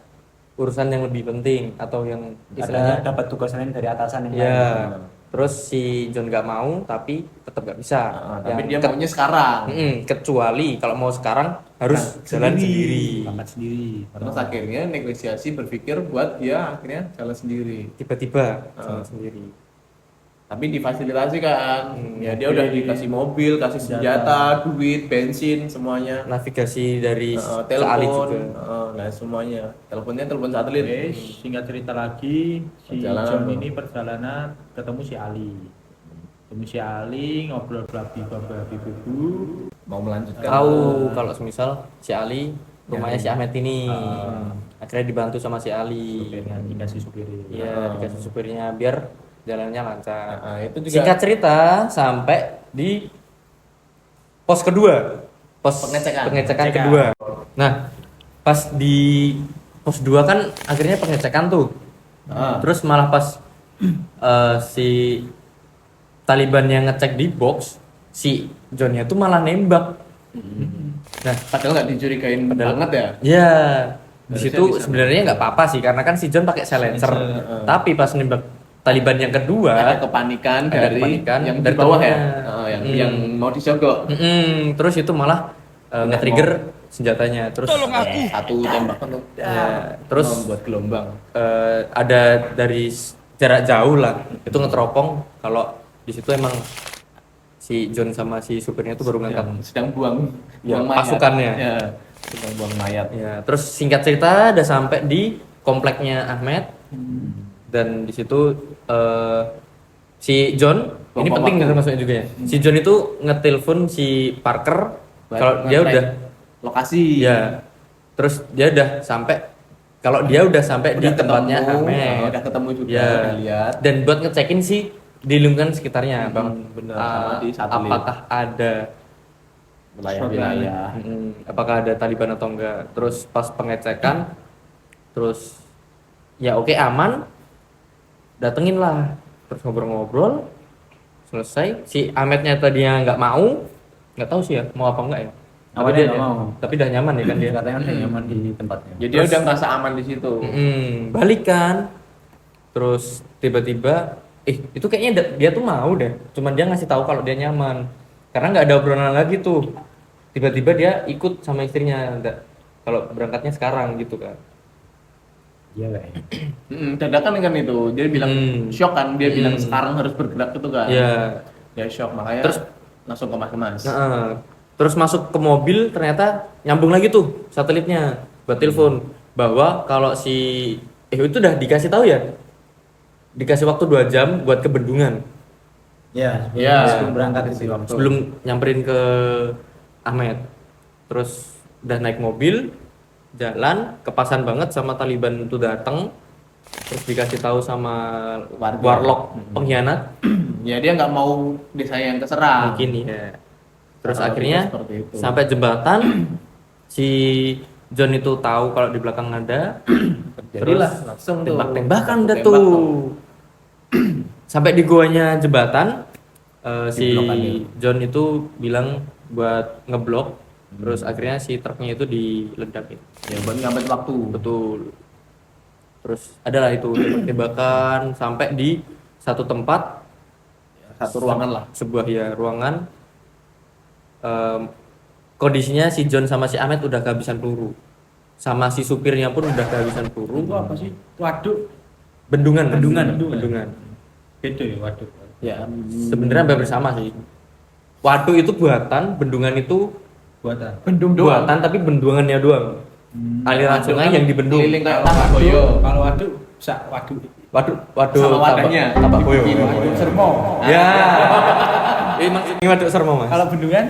urusan yang lebih penting atau yang Ada istilahnya dapat tugas lain dari atasan yang ya. lain. Terus si John nggak mau tapi tetap nggak bisa. Tapi Yang dia maunya sekarang. kecuali kalau mau sekarang harus jalan sendiri. berangkat sendiri. Terus akhirnya negosiasi berpikir buat dia akhirnya jalan sendiri. Tiba-tiba jalan sendiri. Tapi difasilitasi kan. Ya dia mobil, udah dikasih mobil, kasih senjata, duit, bensin, semuanya. Navigasi dari Ali Telepon, juga. nah semuanya. Teleponnya telepon satelit. Oke, singkat cerita lagi, si Perjalanan John apa? ini perjalanan ketemu si Ali. Ketemu si Ali, ngobrol babi bubu. Mau melanjutkan. Tahu kalau semisal si Ali rumahnya si Ahmed ini. Akhirnya dibantu sama si Ali. Supirnya dikasih supir. Iya, dikasih supirnya biar jalannya lancar. Nah, itu juga Singkat cerita sampai di pos kedua, pos Pengecekan. kedua. Nah, pas di pos 2 kan akhirnya pengecekan tuh. Terus malah pas si Taliban yang ngecek di box, si Johnnya tuh malah nembak. Nah, padahal nggak dicurigain banget ya. ya di Harusnya situ bisa. sebenarnya nggak apa-apa sih karena kan si John pakai silencer. Tapi pas nembak Taliban yang kedua, Ada kepanikan Ada dari kepanikan yang dari di bawah ya. temennya. Yang mau disogok. terus itu malah nge-trigger senjatanya. Terus Satu tembakan tuh. ya, terus membuat gelombang. ada dari jarak jauh lah itu ngeteropong kalau di situ emang si John sama si supirnya itu baru ngangkat. Sedang buang Ya, buang mayat. pasukannya. Ya, sedang buang mayat. Ya, terus singkat cerita udah sampai di kompleknya Ahmed. Dan di situ si John ini Bom penting waktu. termasuknya juga ya. Si John itu ngetelepon si Parker kalau dia nge-track udah lokasi. ya. Terus dia udah sampai kalau dia udah sampai di Udah tempatnya ketemu, Ahmed. udah ketemu juga, Ya. udah lihat. Dan buat ngecekin sih di lingkungan sekitarnya, Bang. bener, sama di satelit. Apakah ada Wilayah-wilayah. apakah ada Taliban atau enggak? Terus pas pengecekan, terus ya oke aman, datengin lah, terus ngobrol-ngobrol, selesai. Si Ahmednya tadinya nggak mau, nggak tahu sih ya mau apa enggak ya. Tapi Awalnya dia nggak mau. tapi udah nyaman ya kan dia. Katanya udah nyaman di tempatnya. Jadi dia udah ngerasa aman di situ. Balik kan, terus tiba-tiba, itu kayaknya dia tuh mau deh, cuman dia ngasih tahu kalau dia nyaman, karena nggak ada obrolan lagi tuh. Tiba-tiba dia ikut sama istrinya, kalau berangkatnya sekarang gitu kan. Iya kayaknya. Dadakan kan itu, dia bilang shock kan, dia bilang Mm. sekarang harus bergerak gitu kan. Iya. Dia shock makanya Terus- langsung ke mas-mas. Terus masuk ke mobil, ternyata nyambung lagi tuh satelitnya buat telepon bahwa kalau si itu udah dikasih tahu ya, dikasih waktu 2 jam buat ke Bendungan Iya, Iya. sebelum berangkat itu waktu. sebelum nyamperin ke Ahmed. Terus udah naik mobil, jalan, kepasan banget sama Taliban itu datang. Terus dikasih tahu sama Warga. warlock pengkhianat, Ya dia nggak mau desanya yang terserang. mungkin ya. Terus Kalau akhirnya kita seperti itu. sampai jembatan, si John itu tahu kalau di belakang ada, Jadilah terus langsung tuh tembak-tembakan dah tembak tuh. Sampai di guanya jembatan, si Diblok aja. John itu bilang buat ngeblok, terus akhirnya si truknya itu diledakin. Ya buat ngambil waktu. Betul. Terus adalah itu tembak-tembakan sampai di satu tempat, Satu ruangan lah. sebuah ya ruangan. Kondisinya si John sama si Ahmed udah kehabisan peluru, sama si supirnya pun udah kehabisan peluru. Itu apa sih? Waduk. Bendungan. Bendungan. Beda ya waduk. Ya. Sebenarnya hampir sama sih. Waduk itu buatan, bendungan itu Buatan. Bendung doang. buatan tapi bendungannya doang. Aliran Waduk sungai kan yang dibendung. keliling kayak Kalau tapak waduk, boyo. kalau waduk bisa waduk. Waduk Sama wadahnya. Tapak boyo. Dibikin Waduk Sermo. Ya. Ini waduk Sermo, Mas. Kalau bendungan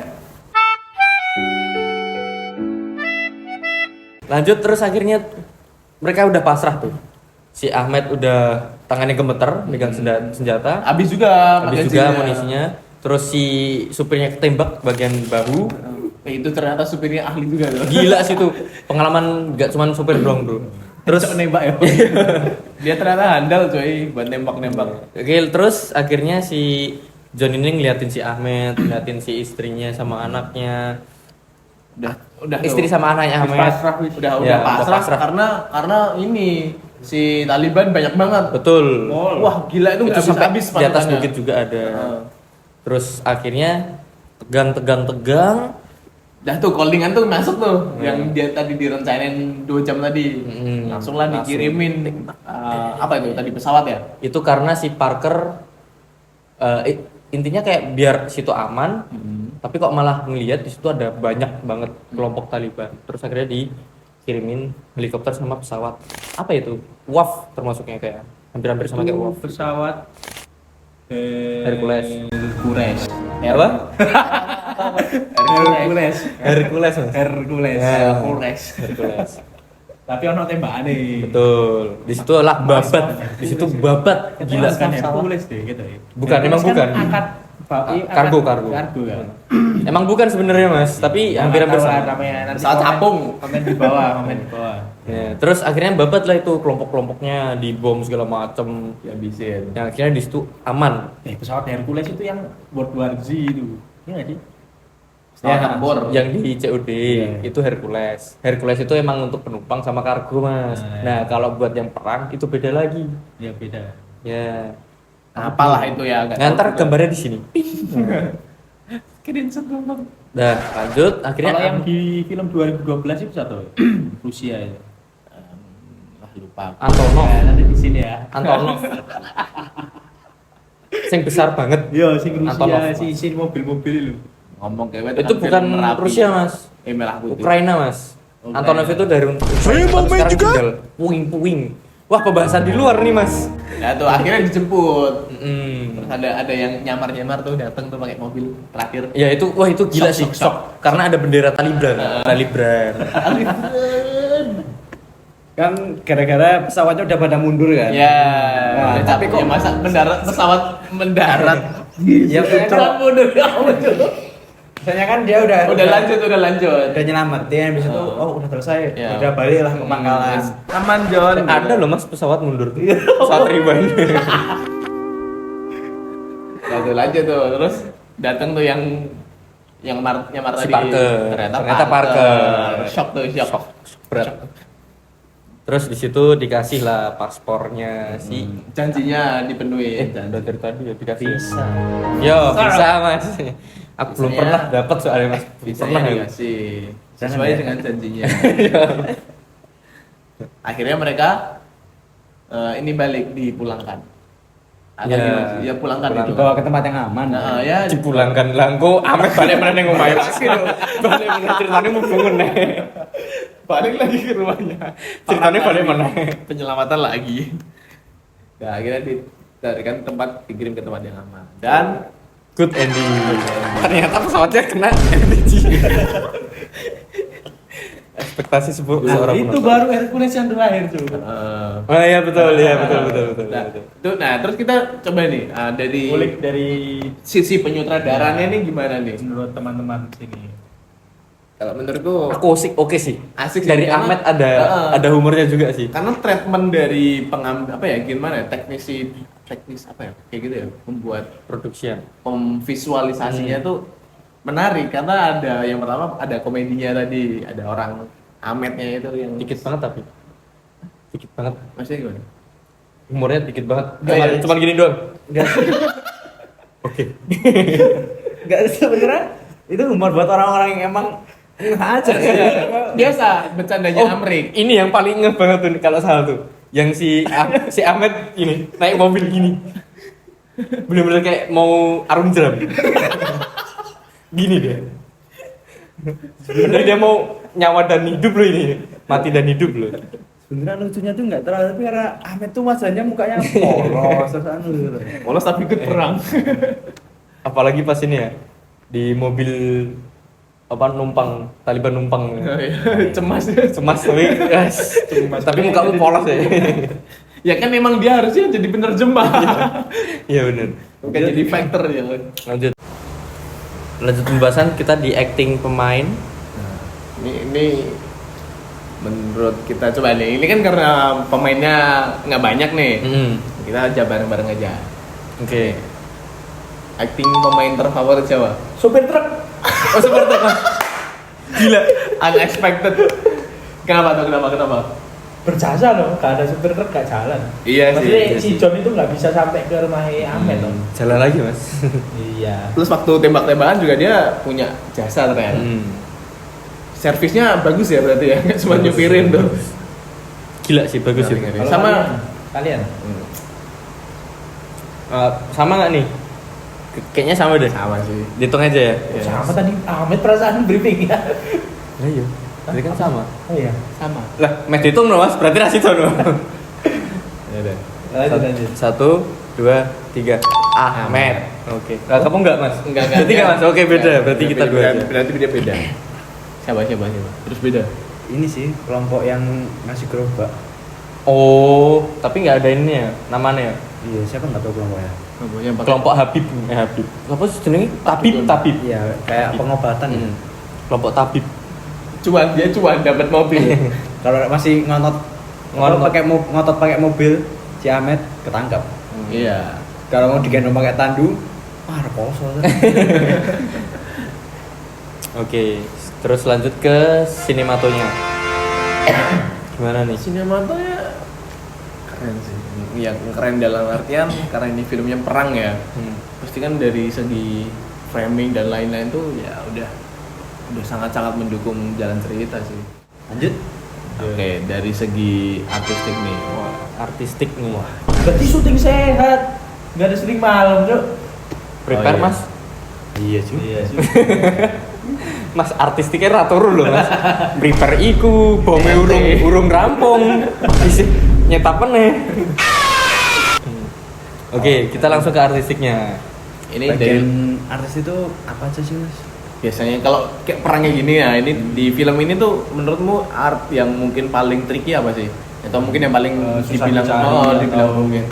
Lanjut terus akhirnya mereka udah pasrah tuh. Si Ahmed udah tangannya gemeter megang senjata. Habis juga Habis juga amunisinya. Terus si supirnya ketembak bagian bahu. Itu ternyata supirnya ahli juga tuh. Gila sih tuh. Pengalaman gak cuman supir doang, Bro. Terus nembak ya. Dia ternyata handal coy buat nembak-nembak. Oke, terus akhirnya si John ini ngeliatin si Ahmed, ngeliatin si istrinya sama anaknya. Udah Istri tuh. sama anaknya Ahmed. Udah Ya, udah udah pasrah, pasrah. karena ini si Taliban banyak banget. Betul. Wah, gila itu Itu nggak sampai habis di atas pasukannya. bukit juga ada. Heeh. Terus akhirnya tegang. Dah tuh callingan tuh masuk tuh yang dia tadi direncanain 2 jam tadi. Langsung lah Langsung. dikirimin apa itu tadi pesawat ya? Itu karena si Parker intinya kayak biar situ aman, tapi kok malah ngelihat di situ ada banyak banget kelompok Taliban. Terus akhirnya dikirimin helikopter sama pesawat. Apa itu? WAF termasuknya kayak hampir-hampir sama kayak WAF. pesawat Hercules. Hercules. Apa? Hercules. Hercules, Mas. Hercules. Hercules. Hercules. Tapi ono tembakane. Betul. Di situ lah babat. Di situ babat. Gila kan pesawat. Hercules deh gitu ya. Bukan, emang Hercules bukan. kan angkat Kargo. Kargo kan. Emang bukan sebenarnya, Mas, tapi hampir-hampir Nggak tahu lah sama. namanya nanti Pesawat capung. Komen di bawah, komen di bawah. Ya, terus akhirnya babat lah itu kelompok-kelompoknya dibom segala macem. Ya bisin. Yang akhirnya di situ aman. Pesawat Hercules itu yang World War Z itu. Iya nggak sih? Pesawat tempur. Yang di COD itu Hercules. Hercules itu emang untuk penumpang sama kargo, Mas. Nah, kalau buat yang perang itu beda lagi. Ya beda. Ya. Apalah itu ya. nggak tahu Ngantar juga. gambarnya di sini. Screenshot dong. Nah, lanjut akhirnya Kalau yang di film 2012 itu satu Rusia ya. Lupa. Antonov. Ya, nanti di sini ya. Antonov. Sing besar banget. Iya, sing Rusia Antonov, si mobil-mobil itu. Ngomong kayak Itu bukan Rusia, Mas. Merah putih. Ukraina, Mas. Oh, Antonov keren. itu dari Saya mau main sekarang juga. tinggal puing-puing. Wah, pembahasan di luar nih, Mas. Ya tuh akhirnya dijemput. Mm. Terus ada yang nyamar-nyamar tuh datang tuh pakai mobil terakhir. Ya itu, wah itu gila sih, shock. Karena ada bendera Taliban. Taliban. Kan gara-gara pesawatnya udah pada mundur kan. Ya, Nah, tapi kok masa pesawat mendarat? Ya, Pesawat mundur ya Misalnya kan dia udah udah lanjut. udah nyelamatin habis itu udah selesai. Ya. Udah balik lah ke pangkalan. Aman John. Ada loh Mas pesawat mundur tuh. Pesawat Riban. Lanjut tuh. Terus datang tuh yang nyamar Si tadi. Parker. Ternyata Ternyata Parker. Shock tuh, shock. Berat. Terus di situ dikasih lah paspornya si Janjinya dipenuhi. udah dari tadi ya dikasih. Bisa. Yo, bisa Mas. Aku belum Visanya- pernah dapat soalnya Mas. Belum Visanya pernah ya. dikasih Jangan sesuai ya. dengan janjinya. Akhirnya mereka ini balik dipulangkan. Ada Ya, gimana sih? Ya pulangkan itu. Dibawa ke tempat yang aman. Nah, ya Dipulangkan langko, amet balik mana ning omahe Mas. Balik mana ceritanya mau bangun nih. balik lagi ke rumahnya. Ceritanya balik mana? Penyelamatan lagi. Nah, akhirnya ditarikan tempat dikirim ke tempat yang aman. Dan Good ending. Ternyata pesawatnya kena LPG. Ekspektasi seorang itu penonton. baru Hercules yang terakhir tuh. Oh iya betul, betul. Nah, nah, terus kita coba nih dari Kulik dari sisi penyutradaranya nih gimana nih? menurut teman-teman sini. Kalau menurutku Aku sih oke sih. asik sih, Dari karena- Ahmed ada humornya juga sih. karena treatment dari pengambil apa ya gimana ya teknis apa ya kayak gitu ya membuat Production. visualisasinya tuh menarik karena ada yang pertama ada komedinya tadi ada orang Ahmednya itu yang Dikit banget tapi. Dikit banget. maksudnya gimana? Humornya dikit banget. Nggak, ya. Cuman gini doang. Enggak. Oke. Enggak sebenarnya itu humor buat orang-orang yang emang aja. Biasa bercandanya Amrik. Ini yang paling ngeh banget tuh kalau salah tuh. Yang si Ahmed ini naik mobil gini. Bener-bener kayak mau arung jeram. Gini dia. Sebenarnya dia mau nyawa dan hidup loh ini. Mati dan hidup loh. Sebenarnya lucunya tuh enggak terlalu tapi karena Ahmed tuh wajahnya mukanya polos terus anu gitu. Polos tapi ikut perang. Apalagi pas ini ya di mobil apa numpang Taliban numpang Cemas. cemas tapi mukamu polos ya. Ya kan memang dia harusnya jadi penerjemah. Iya benar. Bukan jadi fighter ya. Lanjut pembahasan kita di acting pemain. Ini menurut kita coba nih. Ini kan karena pemainnya nggak banyak nih. Kita aja bareng-bareng aja. Oke. Acting pemain terfavorit siapa? Supir truk. Oh seperti itu. Gila, unexpected. Kenapa tuh? Kenapa? Berjasa loh, gak ada supir truk gak jalan. Iya Maksudnya si John itu nggak bisa sampai ke rumah Ahmed loh. Jalan lagi mas. Iya. Terus waktu tembak-tembakan juga dia punya jasa ternyata. Servisnya bagus ya berarti ya, nggak cuma nyupirin tuh. Gila sih bagus sih. Ngeri-ngeri. Kalau Sama kalian. Sama nggak nih? Kayaknya sama deh. sama sih. Dihitung aja ya. Iya. Sama tadi Ahmed perasaan briefing ya. Nah, iya. Tadi kan sama. Oh iya. Sama. Lah, mes dihitung loh mas. Berarti rasito loh. Ya udah. Lanjut. 1, 2, 3. Ahmed. Oke. Lah kamu enggak mas? Enggak. Berarti enggak mas. Oke beda. Berarti kita dua aja. Berarti beda. Siapa? Terus beda. Ini sih kelompok yang ngasih gerobak. Oh, tapi nggak ada ini ya namanya ya. Iya, siapa nggak tahu kelompoknya? Yang pakai- Kelompok Habib. Habib. Apa sih jenenge? Tabib. Iya, kayak pengobatan. Kelompok tabib. cuan dapat mobil. Kalau masih ngotot ngotot pakai mobil, si Ahmed ketangkap. Iya. Kalau mau digendong pakai tandu, reposo. Oke, terus lanjut ke sinematonya. Gimana nih? Sinematonya keren sih. Ya keren dalam artian karena ini filmnya perang ya. Pasti kan dari segi framing dan lain-lain tuh ya udah sangat-sangat mendukung jalan cerita sih. Lanjut. Oke, dari segi artistik nih. Wah, artistik nih. Berarti syuting sehat. Nggak ada syuting malam, Cuk. Prepare iya. mas. Iya sih. Iya sih. Mas artistiknya ra turu lho Mas. Prepare iku, bome urung rampung. Isih nyetap meneh. Oke, kita langsung ke artistiknya. Ini Bagian dari artis itu apa aja sih Mas? biasanya kalau kayak perangnya gini ya, ini di film ini tuh menurutmu art yang mungkin paling tricky apa sih? Atau mungkin yang paling Susah dibilang dicari dibilang atau- mungkin.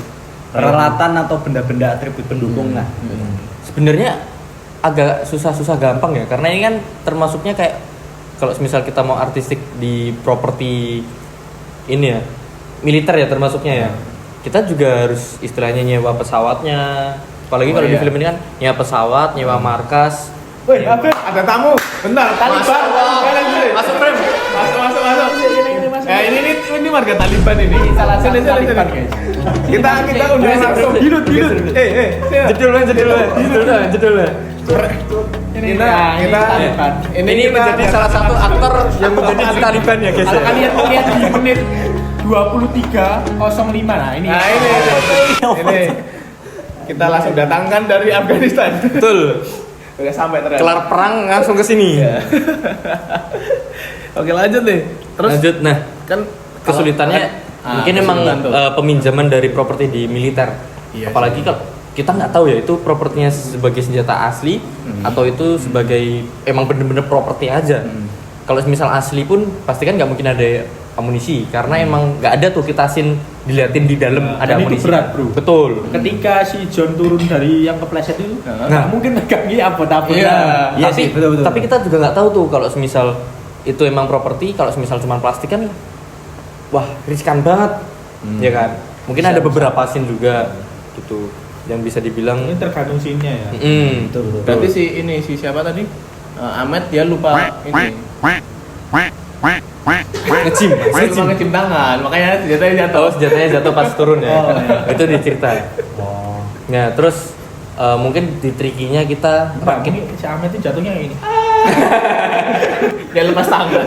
Peralatan atau benda-benda atribut pendukung lah. Sebenarnya agak susah-susah gampang ya, karena ini kan termasuknya kayak kalau misal kita mau artistik di properti ini ya, militer ya termasuknya ya. Kita juga harus istilahnya nyewa pesawatnya. Apalagi Oh, kalau di iya. film ini kan nyewa pesawat, nyewa markas. Woi, Abel, Ada tamu. Bentar, Taliban. Masuk frame. Masuk. Ini warga Taliban ini. Salah satu Sini. Taliban, guys. Kita undang langsung. Hilut. Jedul lah. Kita Ini menjadi salah satu aktor yang menjadi di Taliban ya guys. Kalau ya? kalian lihat di menit 23:05 nah ini. Nah, ini. Kita langsung datangkan dari Afghanistan. Betul. Udah sampai ternyata. Kelar perang langsung ke sini. Oke, lanjut nih. Terus Lanjut. Nah, kan kesulitannya mungkin emang kesulitan tuh. peminjaman dari properti di militer. Iya, Apalagi kalau kita nggak tahu ya itu propertinya sebagai senjata asli atau itu sebagai emang bener-bener properti aja. Kalau misal asli pun pasti kan nggak mungkin ada amunisi karena emang nggak ada tuh kitasin diliatin di dalam ada dan itu amunisi. berat, bro. Betul. Ketika si John turun dari yang kepleset itu, Nah. nggak mungkin megangnya apa-apa. Iya. Iya tapi sih, betul. tapi kita juga nggak tahu tuh kalau semisal itu emang properti, kalau semisal cuma plastik kan wah riskan banget. Ya kan? Mungkin ada beberapa scene juga gitu yang bisa dibilang Ini tergantung scene-nya ya. Betul. berarti si siapa tadi? Ahmed dia lupa ini. ngecim. Dia lupa ngecim tangan, makanya senjatanya jatuh. Oh, senjatanya jatuh pas turun ya. Oh, iya. Itu diceritain. Oh. Nah, terus mungkin di trikinya kita Bang, ini si Ahmed itu jatuhnya ini. Dia lepas tangan.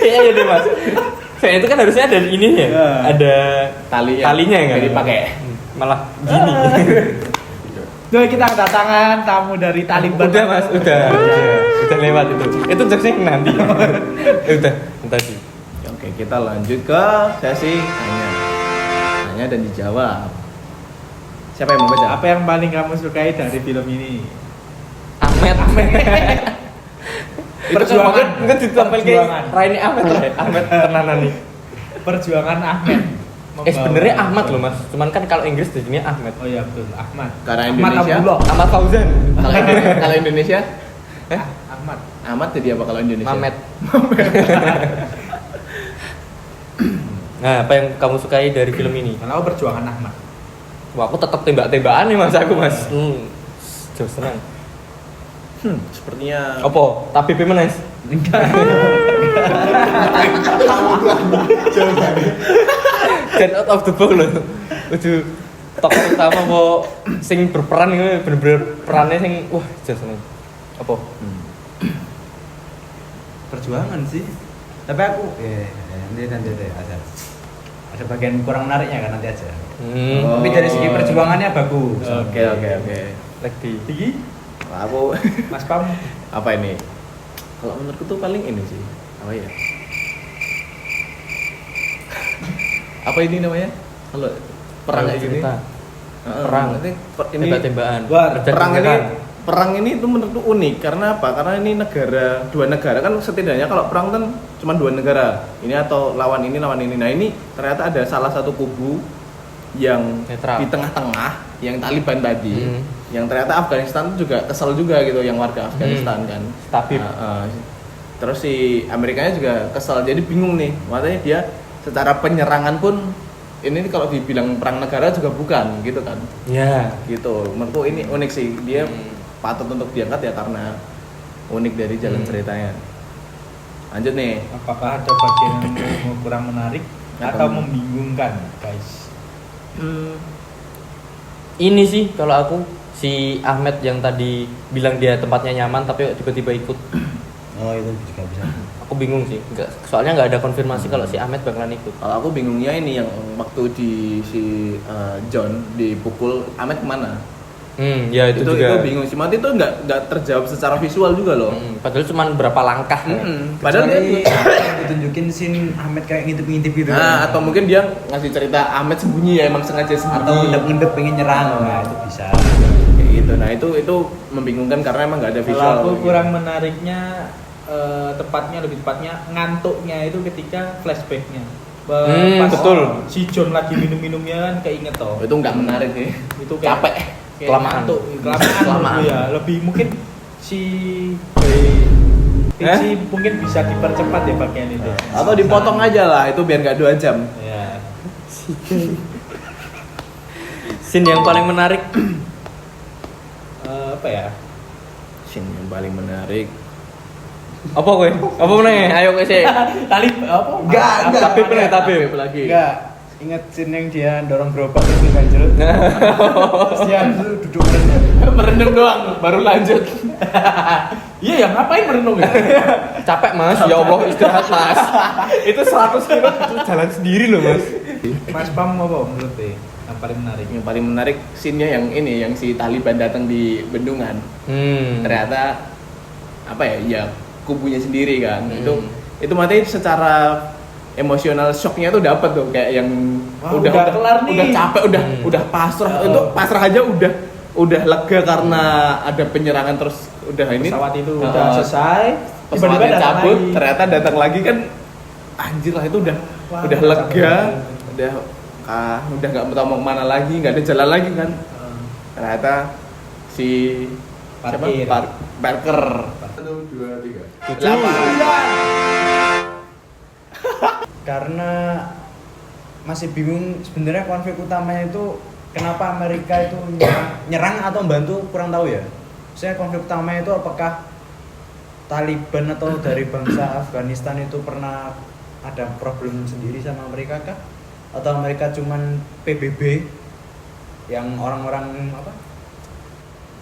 kayaknya ya deh Mas. Kayak itu kan harusnya ada ininya, ada talinya kan. Jadi pakai. Malah gini. Tuh kita kedatangan tamu dari Taliban. Udah Mas, udah lewat itu. Itu jokesnya nanti. Udah, tadi. Oke, kita lanjut ke sesi tanya dan dijawab. Siapa yang mau baca? Apa yang paling kamu sukai dari film ini? Ahmed. Perjuangan. Enggak ditampil Perjuangan. kayak Raini Ahmed lah. Ahmed tenanan nih. Perjuangan Ahmed. Sebenarnya Ahmad loh Mas. Cuman kan kalau Inggris di sini Ahmed. Oh iya betul, Ahmad. Karena Ahmad Indonesia. Abdullah. Ahmad Fauzan. Kalau Indonesia, Ahmad. Ahmad jadi apa kalau Indonesia? Mamet. Nah, apa yang kamu sukai dari film ini? Kalau perjuangan Ahmad. Wah, aku tetap tembak-tembakan nih Mas aku Mas. Jauh senang. Sepertinya Apa? Tapi menes. Get out of the box loh. Udah tokoh utama mau sing berperan ini bener-bener perannya sing wah jauh senang. Apa? Perjuangan sih. Tapi aku nanti ada bagian kurang menariknya kan nanti aja. Oh. Tapi dari segi perjuangannya bagus. Oke. Lagi. Tinggi, Aku Mas Pam. apa ini? Kalau menurutku tuh paling ini sih. Apa ya? Apa ini namanya? Kalau perang kayak gini. cerita. Perang. Ini Tembak-tembakan. Wah, perang ini tuh menurutku unik karena apa? Karena ini dua negara kan setidaknya kalau perang kan cuma dua negara. Ini atau lawan ini. Nah, ini ternyata ada salah satu kubu yang Netral. di tengah-tengah yang Taliban tadi. Yang ternyata Afghanistan tuh juga kesel juga gitu yang warga Afghanistan kan. Tabib. Terus si Amerikanya juga kesel. Jadi bingung nih. Makanya dia secara penyerangan pun ini kalau dibilang perang negara juga bukan gitu kan. Ya. Gitu. Menurutku ini unik sih. Dia patut untuk diangkat ya karena unik dari jalan ceritanya. Lanjut nih. Apakah ada bagian yang kurang menarik Atau- atau membingungkan, guys? Ini sih kalau aku si Ahmed yang tadi bilang dia tempatnya nyaman tapi tiba-tiba ikut. Oh itu juga bisa. Aku bingung sih. Soalnya nggak ada konfirmasi kalau si Ahmed bakalan ikut. Kalau aku bingungnya ini yang waktu di si John dipukul, Ahmed kemana? Ya itu juga. Itu bingung sih. Mati itu nggak terjawab secara visual juga loh. Padahal cuma berapa langkah. Padahal Kecuali dia ditunjukin scene Ahmed kayak ngintip-ngintip gitu. nah, atau mungkin dia ngasih cerita Ahmed sembunyi ya, emang sengaja atau sembunyi. ngendep-ngendep pengen nyerang. Nah, itu bisa. Kayak gitu. Nah, itu membingungkan karena emang nggak ada Kalau visual. aku kurang menariknya lebih tepatnya ngantuknya itu ketika flashbacknya. Pas betul. si John lagi minum-minumnya kan keinget toh. Itu nggak menarik sih. Itu kayak Capek. kayak Kelamaan. ngantuk. Kelamaan. Kelamaan ya. Lebih mungkin si mungkin bisa dipercepat ya bagian itu. Atau dipotong aja lah, itu biar nggak 2 jam. Ya. Scene yang paling menarik. Apa ya? Scene yang paling menarik. Apa kowe? Apa meneh? Ayo kowe sih. Tali apa? Enggak. Tabib meneh, tabib. Lagi. Enggak. Ingat scene yang dia dorong gerobak terus ganjel. Terus dia duduk merenung. Merenung doang, baru lanjut. Iya ya, ngapain merenung ya? Capek Mas, ya Allah istirahat Mas. Itu 100 kilo itu jalan sendiri loh Mas. Mas Pam apa menurut yang paling menarik? Yang paling menarik scene-nya yang si Taliban datang di bendungan. Ternyata apa ya? Ya kubunya sendiri kan. Itu mati secara emosional shocknya tuh dapat tuh kayak yang Wah, udah kelar nih. udah capek, udah pasrah. Itu pasrah aja udah lega karena ada penyerangan terus udah ini Pesawat itu udah selesai, pesawatnya datang cabut, lagi. ternyata datang lagi kan anjir lah itu udah Wah, lega, capek. udah nggak tahu mau kemana lagi, nggak ada jalan lagi kan. Ternyata si Parkir. Parker. 1, 2, 3. Karena masih bingung sebenarnya konflik utamanya itu kenapa Amerika itu nyerang atau membantu kurang tahu ya. Saya konflik utamanya itu apakah Taliban atau dari bangsa Afghanistan itu pernah ada problem sendiri sama Amerika kah? Atau Amerika cuman PBB yang orang-orang apa?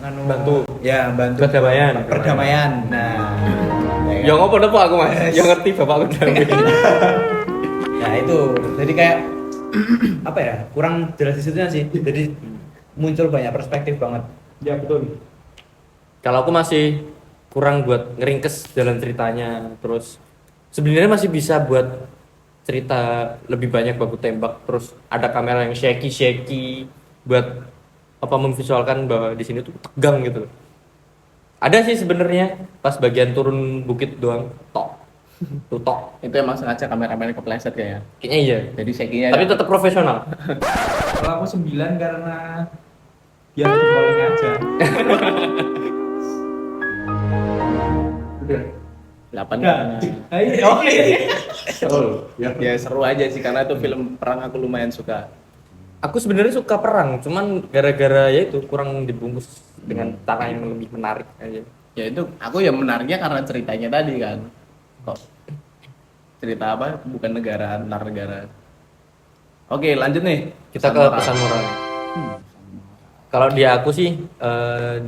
Bantu. Ya, bantu perdamaian. Nah, Ya ngopo nopo aku Mas? Ya ngerti bapakku damai. nah itu jadi kayak apa ya, kurang jelas di situnya sih, jadi muncul banyak perspektif banget. Ya betul. Kalau aku masih kurang buat ngeringkes jalan ceritanya, terus sebenarnya masih bisa buat cerita lebih banyak baku tembak, terus ada kamera yang shaky buat apa memvisualkan bahwa di sini tuh tegang gitu. Ada sih sebenarnya pas bagian turun bukit doang, tok. Itu emang sengaja kameramennya kepleset kayaknya. Kayaknya iya. Jadi shaking-nya Tapi tetap profesional. Kalau aku 9 karena biar di calling aja. 8 Nah, karena oke. ya seru aja sih karena itu film perang aku lumayan suka. Aku sebenarnya suka perang, cuman gara-gara ya itu kurang dibungkus dengan cara yang lebih menarik aja. Ya itu aku ya menariknya karena ceritanya tadi kan. Kok cerita apa bukan negara antar negara. Oke, lanjut nih. Kita ke pesan moral. Kalau di aku sih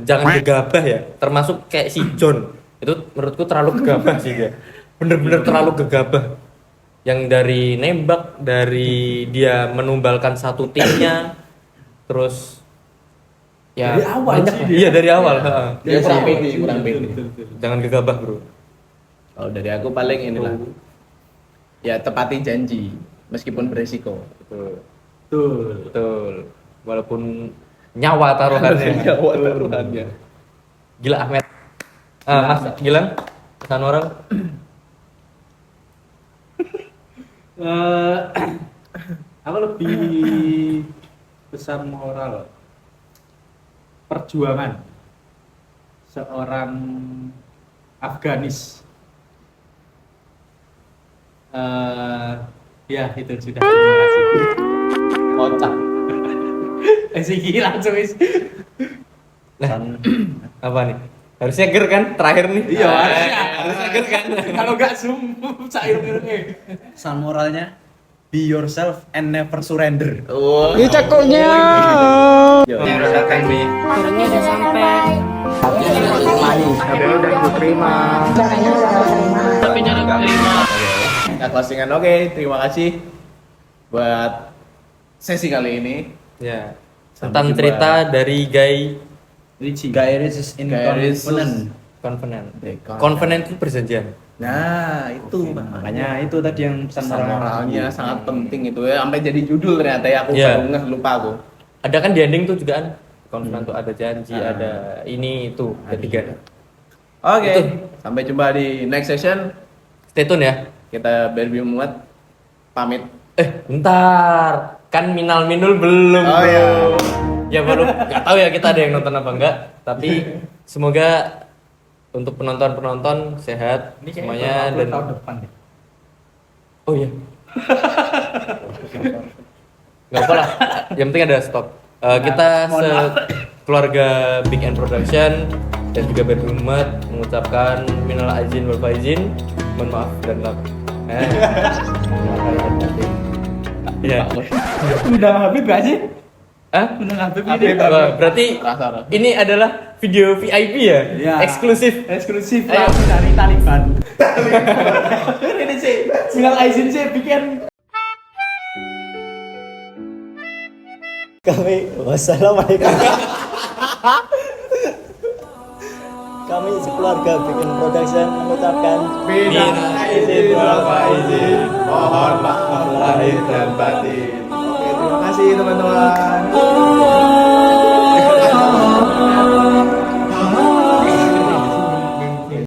jangan gegabah ya, termasuk kayak si John. Itu menurutku terlalu gegabah sih dia. Bener-bener terlalu gegabah. Yang dari nembak, dari dia menumbalkan satu timnya, terus ya Dari awal banyak sih lah. dia. Iya dari awal. heeh. Dia kurang pede, Betul, kurang betul, pede. betul, betul. Jangan gegabah bro. Kalau dari aku paling inilah. Ya tepati janji meskipun beresiko. Betul. Betul. Betul. Walaupun nyawa taruhannya. Nyawa taruhannya. Gila Ahmed. Mas Gilang, pesan moral. Aku lebih pesan moral perjuangan seorang Afganis. Ya itu sudah, terima kasih. Kocak. Siki langsung wis. Apa nih? Harusnya ger kan terakhir nih. Iya, harusnya. harusnya ger kan. Kalau enggak zoom sair-irnya. Pesan moralnya, be yourself and never surrender. Oh. Ini cakoknya. Yo. Orangnya udah sampai. Nah, closingan oke, terima kasih buat sesi kali ini. Ya. Sampai Tentang jumpa. cerita dari Guy Richie. Guy Ritchie in Guy Ritchie. Covenant. Covenant itu perjanjian. Nah, itu Makanya itu tadi yang pesan pesan moral. moralnya sangat penting itu ya, sampai jadi judul ternyata ya, aku Iya. baru ngeh, lupa aku. Ada kan di ending tuh juga kan Covenant tuh ada janji, ada ini itu ketiga. Oke, Itu. sampai jumpa di next session. Stay tune ya. Kita Barbie Muat pamit. Bentar, kan minul belum. Oh, bro. iya. Ya baru nggak tahu ya kita ada yang nonton apa enggak. Tapi semoga untuk penonton sehat Ini kayaknya semuanya baru dan tahun depan deh. oh iya. Nggak apa lah. Yang penting ada stok. Kita keluarga Big N Production dan juga Barbie Muat mengucapkan minal aizin wal faizin. Mohon maaf dan ya. Undang Habib gak sih? Hah? Undang Habib Habib. ini. Wah, berarti Rasa. ini adalah video VIP ya? Iya. Eksklusif. Eksklusif Ayo. langsung dari Taliban. Ini sih, tinggal izin sih bikin. Wassalamualaikum. Kami sekeluarga Bikin Production mengucapkan Minal aizin wal faizin. Mohon maaf lahir dan batin. Oke, terima kasih teman-teman.